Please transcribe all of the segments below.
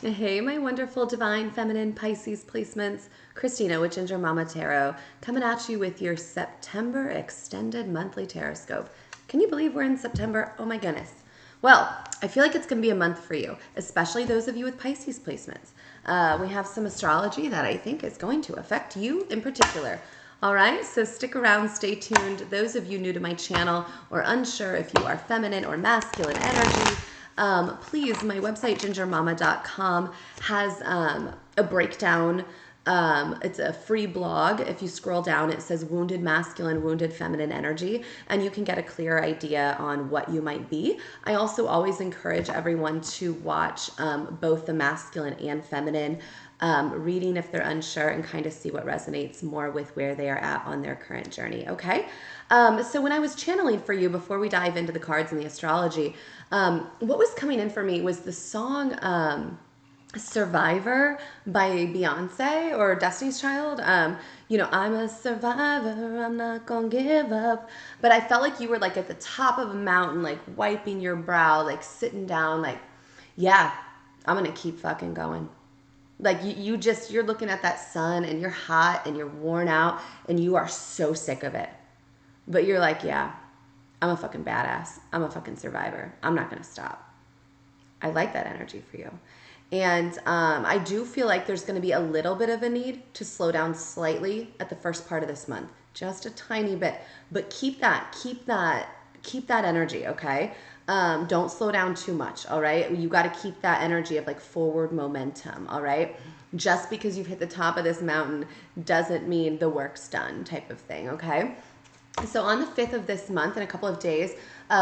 Hey, my wonderful divine feminine Pisces placements. Christina with Ginger Mama Tarot coming at you with your September extended monthly Tarotscope. Can you believe we're in September? Oh my goodness. Well, I feel like it's going to be a month for you, especially those of you with Pisces placements. We have some astrology that I think is going to affect you in particular. All right, so stick around, stay tuned. Those of you new to my channel or unsure if you are feminine or masculine energy, please, my website, gingermama.com, has a breakdown. It's a free blog. If you scroll down, it says wounded masculine, wounded feminine energy, and you can get a clear idea on what you might be. I also always encourage everyone to watch both the masculine and feminine reading if they're unsure and kind of see what resonates more with where they are at on their current journey. Okay. So when I was channeling for you before we dive into the cards and the astrology, what was coming in for me was the song Survivor by Beyonce or Destiny's Child. I'm a survivor, I'm not gonna give up. But I felt like you were like at the top of a mountain, like wiping your brow, like sitting down, like, yeah, I'm gonna keep fucking going. Like you're looking at that sun and you're hot and you're worn out and you are so sick of it. But you're like, yeah, I'm a fucking badass. I'm a fucking survivor. I'm not going to stop. I like that energy for you. And I do feel like there's going to be a little bit of a need to slow down slightly at the first part of this month, just a tiny bit. But keep that energy, okay? Don't slow down too much, all right? You got to keep that energy of like forward momentum, all right? Just because you've hit the top of this mountain doesn't mean the work's done, type of thing, okay? So on the 5th of this month, in a couple of days,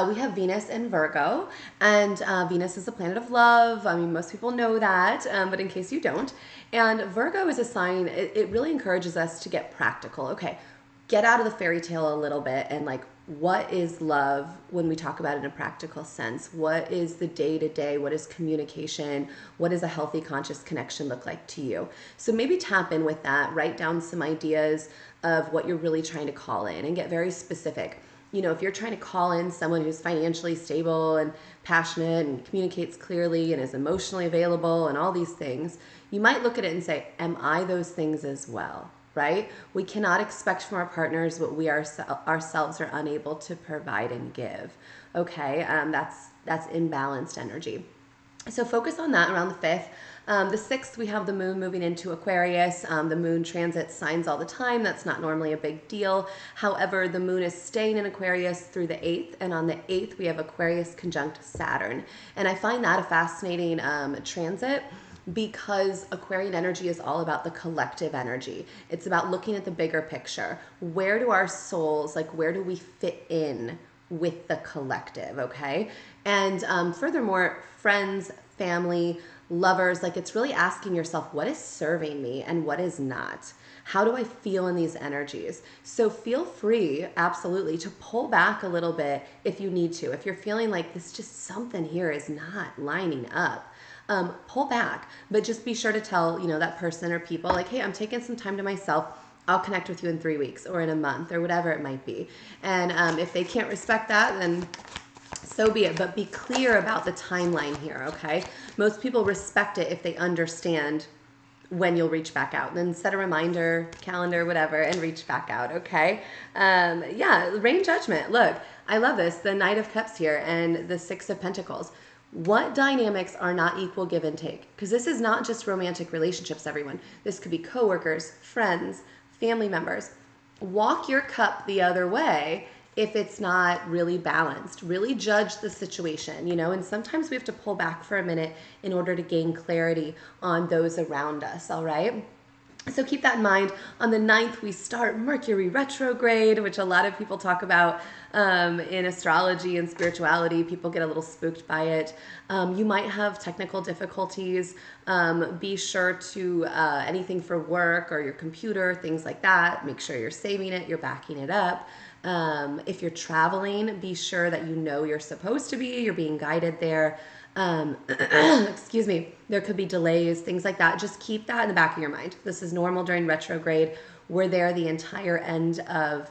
we have Venus in Virgo, and Venus is the planet of love. I mean, most people know that, but in case you don't, and Virgo is a sign, it really encourages us to get practical. Okay, get out of the fairy tale a little bit and like, what is love when we talk about it in a practical sense? What is the day-to-day? What is communication? What does a healthy conscious connection look like to you? So maybe tap in with that, write down some ideas of what you're really trying to call in and get very specific. If you're trying to call in someone who's financially stable and passionate and communicates clearly and is emotionally available and all these things, you might look at it and say, am I those things as well? Right? We cannot expect from our partners what we ourselves are unable to provide and give. Okay, that's imbalanced energy. So focus on that around the 5th. The 6th, we have the moon moving into Aquarius. The moon transits signs all the time. That's not normally a big deal. However, the moon is staying in Aquarius through the 8th. And on the 8th, we have Aquarius conjunct Saturn. And I find that a fascinating transit because Aquarian energy is all about the collective energy. It's about looking at the bigger picture. Where do our souls, like where do we fit in with the collective, okay? And furthermore, friends, family, lovers, like it's really asking yourself, what is serving me and what is not? How do I feel in these energies? So feel free, absolutely, to pull back a little bit if you need to. If you're feeling like this, just something here is not lining up, pull back, but just be sure to tell, that person or people like, hey, I'm taking some time to myself. I'll connect with you in 3 weeks or in a month or whatever it might be. And if they can't respect that, then so be it. But be clear about the timeline here, okay? Most people respect it if they understand when you'll reach back out. Then set a reminder, calendar, whatever, and reach back out, okay? Rain judgment. Look, I love this. The Knight of Cups here and the Six of Pentacles. What dynamics are not equal give and take? Because this is not just romantic relationships, everyone. This could be coworkers, friends, family members. Walk your cup the other way if it's not really balanced. Really judge the situation, and sometimes we have to pull back for a minute in order to gain clarity on those around us, all right? So keep that in mind. On the 9th, we start Mercury retrograde, which a lot of people talk about in astrology and spirituality. People get a little spooked by it. You might have technical difficulties. Be sure to anything for work or your computer, things like that. Make sure you're saving it, you're backing it up. If you're traveling, be sure that you're supposed to be, you're being guided there. Excuse me, there could be delays, things like that. Just keep that in the back of your mind. This is normal during retrograde. We're there the entire end of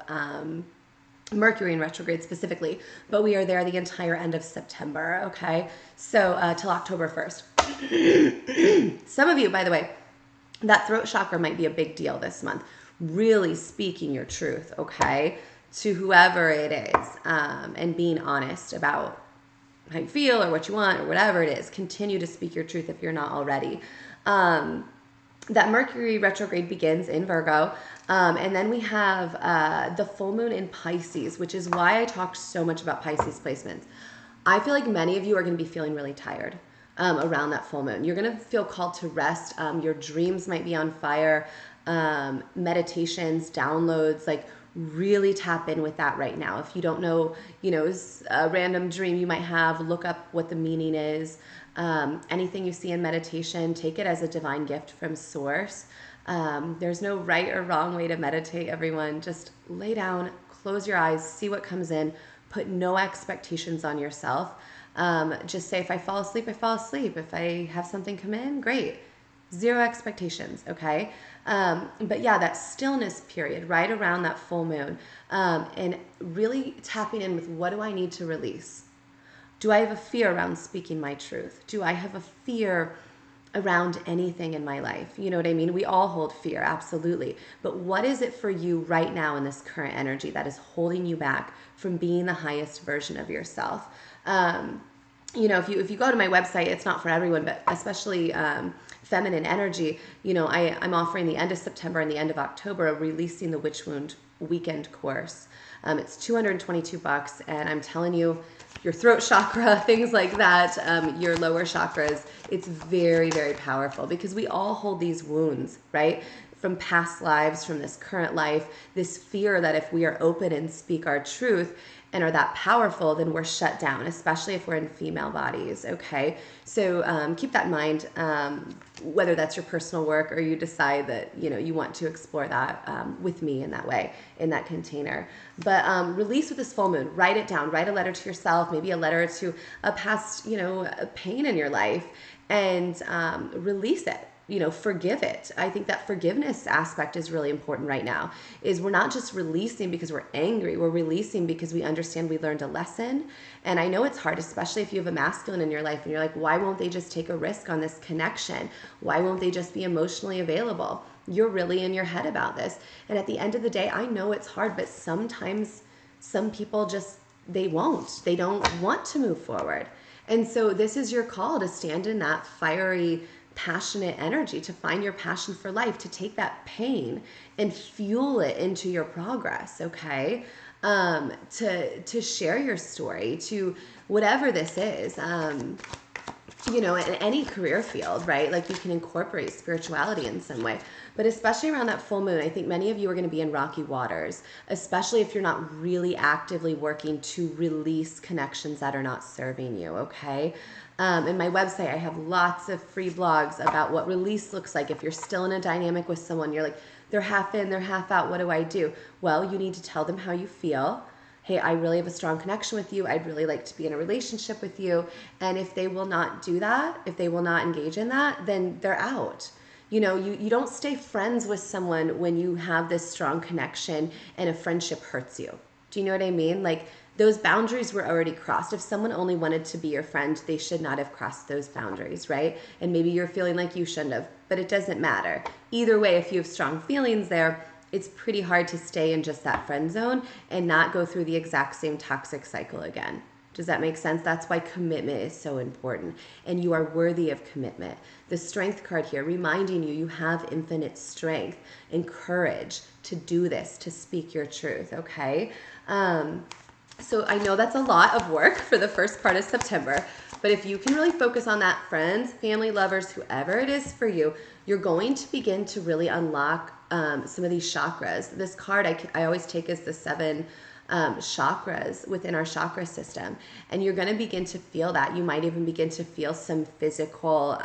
Mercury in retrograde specifically, but we are there the entire end of September, okay? So till October 1st. Some of you, by the way, that throat chakra might be a big deal this month. Really speaking your truth, okay, to whoever it is, and being honest about how you feel or what you want or whatever it is. Continue to speak your truth if you're not already. That Mercury retrograde begins in Virgo. And then we have the full moon in Pisces, which is why I talked so much about Pisces placements. I feel like many of you are going to be feeling really tired around that full moon. You're going to feel called to rest. Your dreams might be on fire. Meditations, downloads, like really tap in with that right now. If you don't know, a random dream you might have, look up what the meaning is. Anything you see in meditation, take it as a divine gift from source. There's no right or wrong way to meditate, everyone. Just lay down, close your eyes, see what comes in, put no expectations on yourself. Just say, if I fall asleep, I fall asleep. If I have something come in, great. Zero expectations, okay? But yeah, that stillness period right around that full moon, and really tapping in with, what do I need to release? Do I have a fear around speaking my truth? Do I have a fear around anything in my life? You know what I mean? We all hold fear, absolutely. But what is it for you right now in this current energy that is holding you back from being the highest version of yourself? If you go to my website, it's not for everyone, but especially feminine energy, I'm offering the end of September and the end of October a Releasing the Witch Wound weekend course. It's $222, and I'm telling you, your throat chakra, things like that, your lower chakras, it's very, very powerful, because we all hold these wounds, right? From past lives, from this current life, this fear that if we are open and speak our truth and are that powerful, then we're shut down, especially if we're in female bodies, okay? So keep that in mind, whether that's your personal work or you decide that, you want to explore that with me in that way, in that container. But release with this full moon. Write it down. Write a letter to yourself, maybe a letter to a past, pain in your life, and release it. Forgive it. I think that forgiveness aspect is really important right now. Is we're not just releasing because we're angry. We're releasing because we understand we learned a lesson. And I know it's hard, especially if you have a masculine in your life and you're like, why won't they just take a risk on this connection? Why won't they just be emotionally available? You're really in your head about this. And at the end of the day, I know it's hard, but sometimes some people just, they won't. They don't want to move forward. And so this is your call to stand in that fiery, passionate energy, to find your passion for life, to take that pain and fuel it into your progress, okay? To share your story, to whatever this is, in any career field, right? Like, you can incorporate spirituality in some way. But especially around that full moon, I think many of you are going to be in rocky waters, especially if you're not really actively working to release connections that are not serving you, okay? In my website, I have lots of free blogs about what release looks like. If you're still in a dynamic with someone, you're like, they're half in, they're half out, what do I do? Well, you need to tell them how you feel. Hey, I really have a strong connection with you. I'd really like to be in a relationship with you. And if they will not do that, if they will not engage in that, then they're out. You don't stay friends with someone when you have this strong connection and a friendship hurts you. Do you know what I mean? Like, those boundaries were already crossed. If someone only wanted to be your friend, they should not have crossed those boundaries, right? And maybe you're feeling like you shouldn't have, but it doesn't matter. Either way, if you have strong feelings there, it's pretty hard to stay in just that friend zone and not go through the exact same toxic cycle again. Does that make sense? That's why commitment is so important, and you are worthy of commitment. The strength card here reminding you have infinite strength and courage to do this, to speak your truth, okay? So I know that's a lot of work for the first part of September, but if you can really focus on that, friends, family, lovers, whoever it is for you, you're going to begin to really unlock some of these chakras. This card I always take as the 7 chakras within our chakra system, and you're going to begin to feel that. You might even begin to feel some physical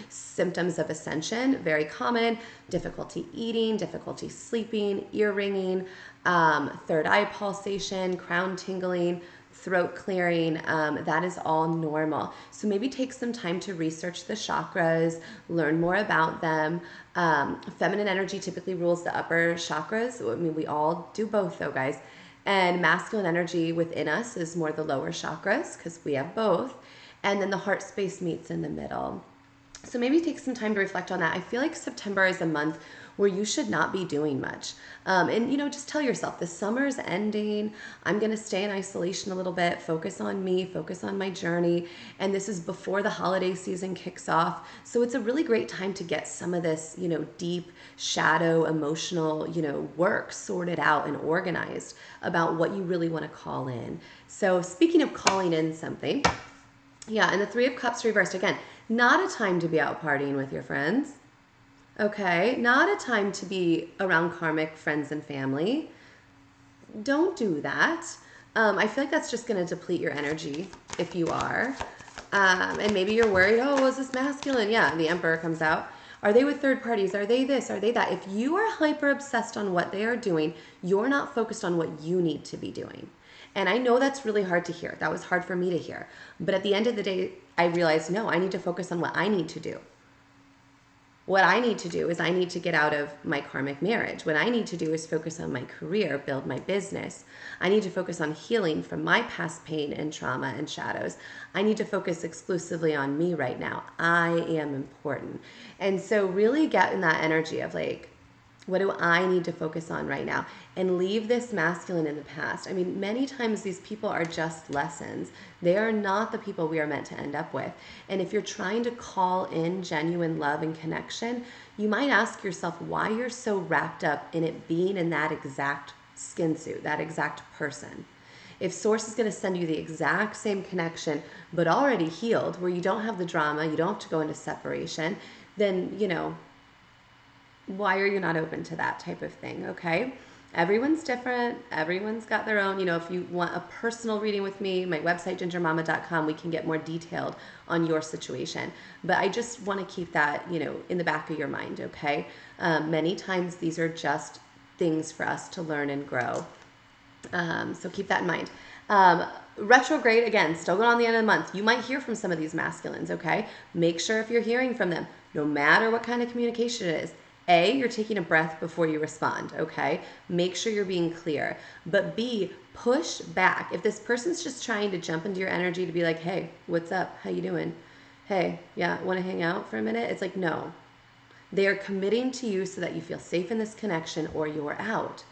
symptoms of ascension, very common: difficulty eating, difficulty sleeping, ear ringing, third eye pulsation, crown tingling, throat clearing. That is all normal. So maybe take some time to research the chakras, learn more about them. Feminine energy typically rules the upper chakras. I mean, we all do both though, guys. And masculine energy within us is more the lower chakras, because we have both. And then the heart space meets in the middle. So maybe take some time to reflect on that. I feel like September is a month where you should not be doing much. And, just tell yourself the summer's ending. I'm going to stay in isolation a little bit, focus on me, focus on my journey. And this is before the holiday season kicks off. So it's a really great time to get some of this, deep shadow emotional, work sorted out and organized about what you really want to call in. So speaking of calling in something, yeah, and the Three of Cups reversed again. Not a time to be out partying with your friends. Okay, not a time to be around karmic friends and family. Don't do that. I feel like that's just going to deplete your energy if you are. And maybe you're worried, oh, is this masculine? Yeah, the Emperor comes out. Are they with third parties? Are they this? Are they that? If you are hyper obsessed on what they are doing, you're not focused on what you need to be doing. And I know that's really hard to hear. That was hard for me to hear. But at the end of the day, I realized, no, I need to focus on what I need to do. What I need to do is I need to get out of my karmic marriage. What I need to do is focus on my career, build my business. I need to focus on healing from my past pain and trauma and shadows. I need to focus exclusively on me right now. I am important. And so really get in that energy of like, what do I need to focus on right now? And leave this masculine in the past. I mean, many times these people are just lessons. They are not the people we are meant to end up with. And if you're trying to call in genuine love and connection, you might ask yourself why you're so wrapped up in it being in that exact skin suit, that exact person. If Source is going to send you the exact same connection, but already healed, where you don't have the drama, you don't have to go into separation, then, why are you not open to that type of thing? Okay. Everyone's different. Everyone's got their own. If you want a personal reading with me, my website, gingermama.com, we can get more detailed on your situation. But I just want to keep that, in the back of your mind. Okay. Many times these are just things for us to learn and grow. So keep that in mind. Retrograde, again, still going on the end of the month. You might hear from some of these masculines. Okay. Make sure if you're hearing from them, no matter what kind of communication it is, A, you're taking a breath before you respond, okay? Make sure you're being clear. But B, push back. If this person's just trying to jump into your energy to be like, hey, what's up? How you doing? Hey, yeah, want to hang out for a minute? It's like, no. They are committing to you so that you feel safe in this connection or you're out,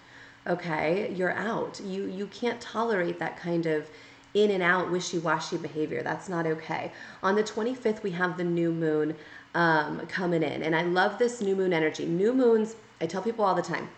okay? You're out. You can't tolerate that kind of in and out wishy-washy behavior. That's not okay. On the 25th, we have the new moon coming in. And I love this new moon energy. New moons, I tell people all the time,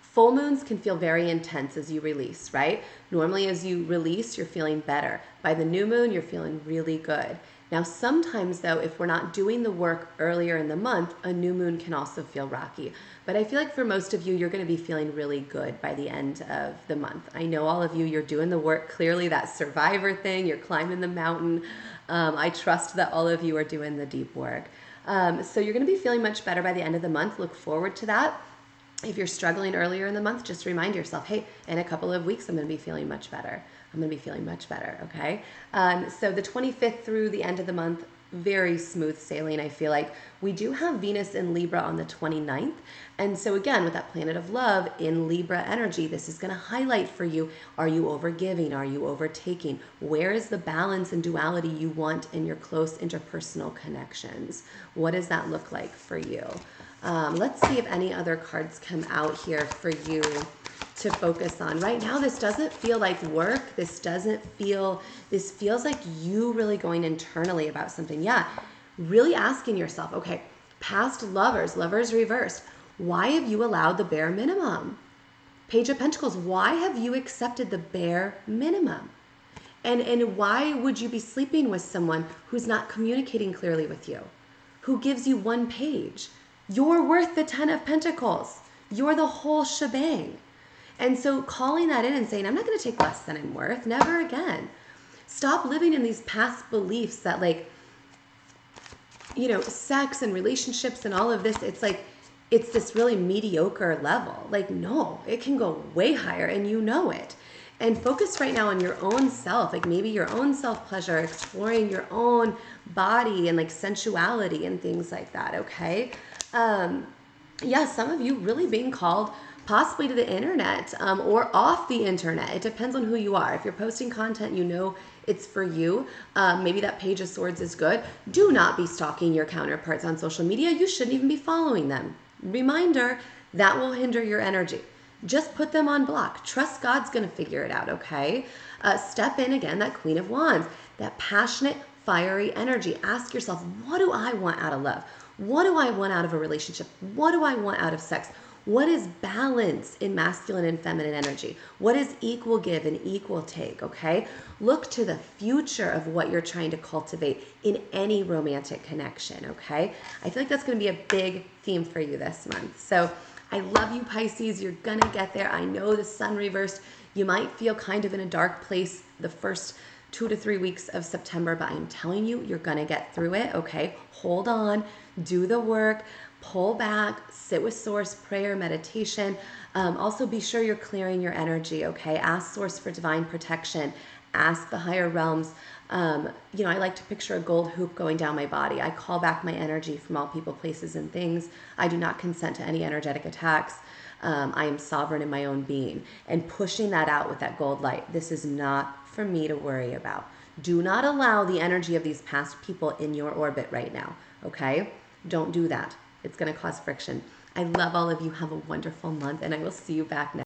full moons can feel very intense as you release, right? Normally as you release, you're feeling better. By the new moon, you're feeling really good. Now, sometimes though, if we're not doing the work earlier in the month, a new moon can also feel rocky. But I feel like for most of you, you're going to be feeling really good by the end of the month. I know all of you, you're doing the work. Clearly that survivor thing, you're climbing the mountain. I trust that all of you are doing the deep work. So you're going to be feeling much better by the end of the month. Look forward to that. If you're struggling earlier in the month, just remind yourself, hey, in a couple of weeks, I'm going to be feeling much better. I'm going to be feeling much better, okay? So the 25th through the end of the month, very smooth sailing, I feel like. We do have Venus in Libra on the 29th. And so again, with that planet of love in Libra energy, this is going to highlight for you, are you overgiving? Are you overtaking? Where is the balance and duality you want in your close interpersonal connections? What does that look like for you? Let's see if any other cards come out here for you to focus on. Right now, this doesn't feel like work. This feels like you really going internally about something. Yeah, really asking yourself, okay, past lovers reversed. Why have you allowed the bare minimum? Page of Pentacles, why have you accepted the bare minimum? And why would you be sleeping with someone who's not communicating clearly with you? Who gives you one page? You're worth the 10 of Pentacles. You're the whole shebang. And so calling that in and saying, I'm not going to take less than I'm worth. Never again. Stop living in these past beliefs that sex and relationships and all of this, it's like, it's this really mediocre level. Like, no, it can go way higher and you know it. And focus right now on your own self, like maybe your own self-pleasure, exploring your own body and like sensuality and things like that, okay? Some of you really being called possibly to the internet or off the internet. It depends on who you are. If you're posting content, it's for you. Maybe that Page of Swords is good. Do not be stalking your counterparts on social media. You shouldn't even be following them. Reminder, that will hinder your energy. Just put them on block. Trust God's going to figure it out, okay? Step in again, that Queen of Wands, that passionate, fiery energy. Ask yourself, what do I want out of love? What do I want out of a relationship? What do I want out of sex? What is balance in masculine and feminine energy? What is equal give and equal take, okay? Look to the future of what you're trying to cultivate in any romantic connection, okay? I feel like that's going to be a big theme for you this month. So I love you, Pisces. You're going to get there. I know the sun reversed. You might feel kind of in a dark place the first 2 to 3 weeks of September, but I'm telling you, you're going to get through it, okay? Hold on, do the work, pull back, sit with Source, prayer, meditation. Also, be sure you're clearing your energy, okay? Ask Source for divine protection. Ask the higher realms. I like to picture a gold hoop going down my body. I call back my energy from all people, places, and things. I do not consent to any energetic attacks. I am sovereign in my own being. And pushing that out with that gold light. This is not for me to worry about. Do not allow the energy of these past people in your orbit right now, okay? Don't do that. It's going to cause friction. I love all of you. Have a wonderful month, and I will see you back next.